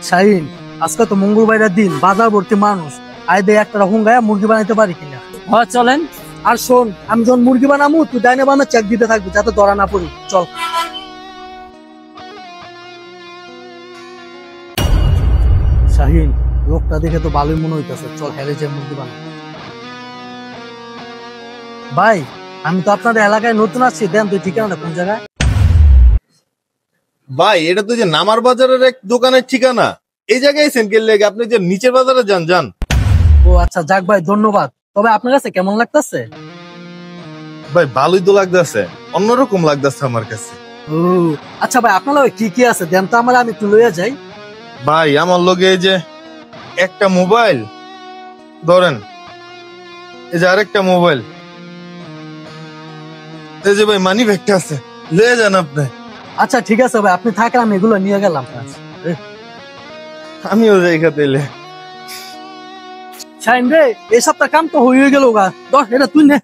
শাহিন, আজকে তো মঙ্গলবারের দিন, বাজার ভর্তি মানুষ। আয় দে একটা হুঙ্গায় মুরগি বানাইতে পারি কিনা। হ্যাঁ চলেন। আর শোন, আমি যখন মুরগি বানাবো তুই ডাইনে বানা চেক দিতে থাকবি যাতে ধরা না পড়ি। চল। শাহিন, লোকটা দেখে তো ভালোই মনে হইতেছে, চল হেরে যে মুরগি বানাবো। ভাই, আমি তো আপনাদের এলাকায় নতুন আছি, দেন তুই ঠিকানাটা কোন জায়গায়? ভাই এটা তো যে নামার বাজারের এক দোকানের ঠিকানা। এই জায়গায় এসেন কে লেগে? আপনি যে নিচের বাজারে যান যান। ও আচ্ছা, যাক ভাই, ধন্যবাদ। তবে আপনার কাছে কেমন লাগতেছে? ভাই ভালোই তো লাগতেছে, অন্যরকম লাগতেছে আমার কাছে। ও আচ্ছা ভাই, আপনার লগে কি কি আছে দেন তো আমার, আমি একটু লইয়া যাই। ভাই আমার লগে এই যে একটা মোবাইল ধরেন, এই যে আরেকটা মোবাইল, এই যে ভাই মানি ব্যাগটা আছে, লয়ে যান আপনি। আচ্ছা ঠিক আছে ভাই, আপনি থাকেন, আমি এগুলো নিয়ে গেলাম। আমিও যাই খাতেলে। শাইন রে, এই সপ্তাহ কাম তো হয়ে গেল গা, দশ এটা তুই নে।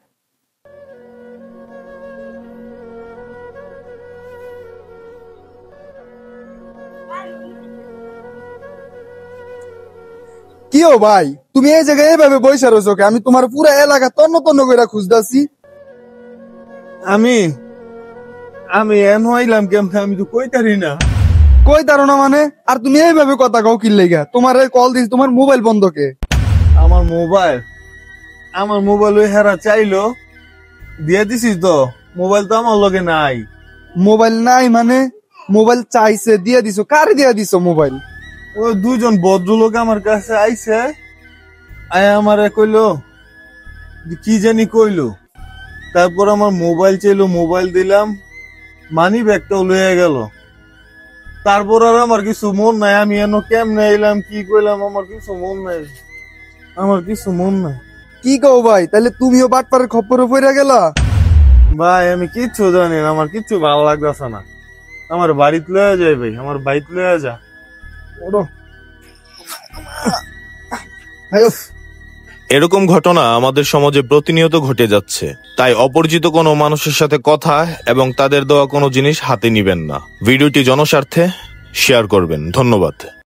কি ও ভাই, তুমি এই জায়গায় এইভাবে বসে রয়েছো কে? আমি তোমার পুরো এলাকা তন্ন তন্ন করে খুঁজতাছি। আমি আমি এন হইলাম কেমন, আমি তো কইতারি না। কই তারো না মানে? আর তুমি এইভাবে কথা কও কি লেগা? তোমার কল দিস, তোমার মোবাইল বন্ধ কে? আমার মোবাইল ওই হেরা চাইলো, দিয়ে দিছিস তো। মোবাইল তো আমার লগে নাই। মোবাইল নাই মানে? মোবাইল চাইছে দিয়ে দিছো, কারে দিয়ে দিছো মোবাইল? ওই দুইজন ভদ্রলোক আমার কাছে আইছে, আয় আমারে কইলো কি জানি কইলো, তারপর আমার মোবাইল চাইলো, মোবাইল দিলাম, মানি ব্যাগটাও লয়ে গেল। তারপর আর আমার কিছু মন নাই, আমি এন কেমনে এলাম কি কইলাম, আমার কিছু মন নাই। কি কও ভাই, তাহলে তুমিও বাটপারের খপ্পরে পড়ে গেলা? ভাই আমি কিচ্ছু জানি না, আমার কিচ্ছু ভালো লাগতেছে না। আমার বাড়িতে লয়ে যায় ভাই, আমার বাড়িতে লয়ে যা। ওরো এরকম ঘটনা আমাদের সমাজে প্রতিনিয়ত ঘটে যাচ্ছে। তাই অপরিচিত কোনো মানুষের সাথে কথা এবং তাদের দেওয়া কোনো জিনিস হাতে নিবেন না। ভিডিওটি জনস্বার্থে শেয়ার করবেন। ধন্যবাদ।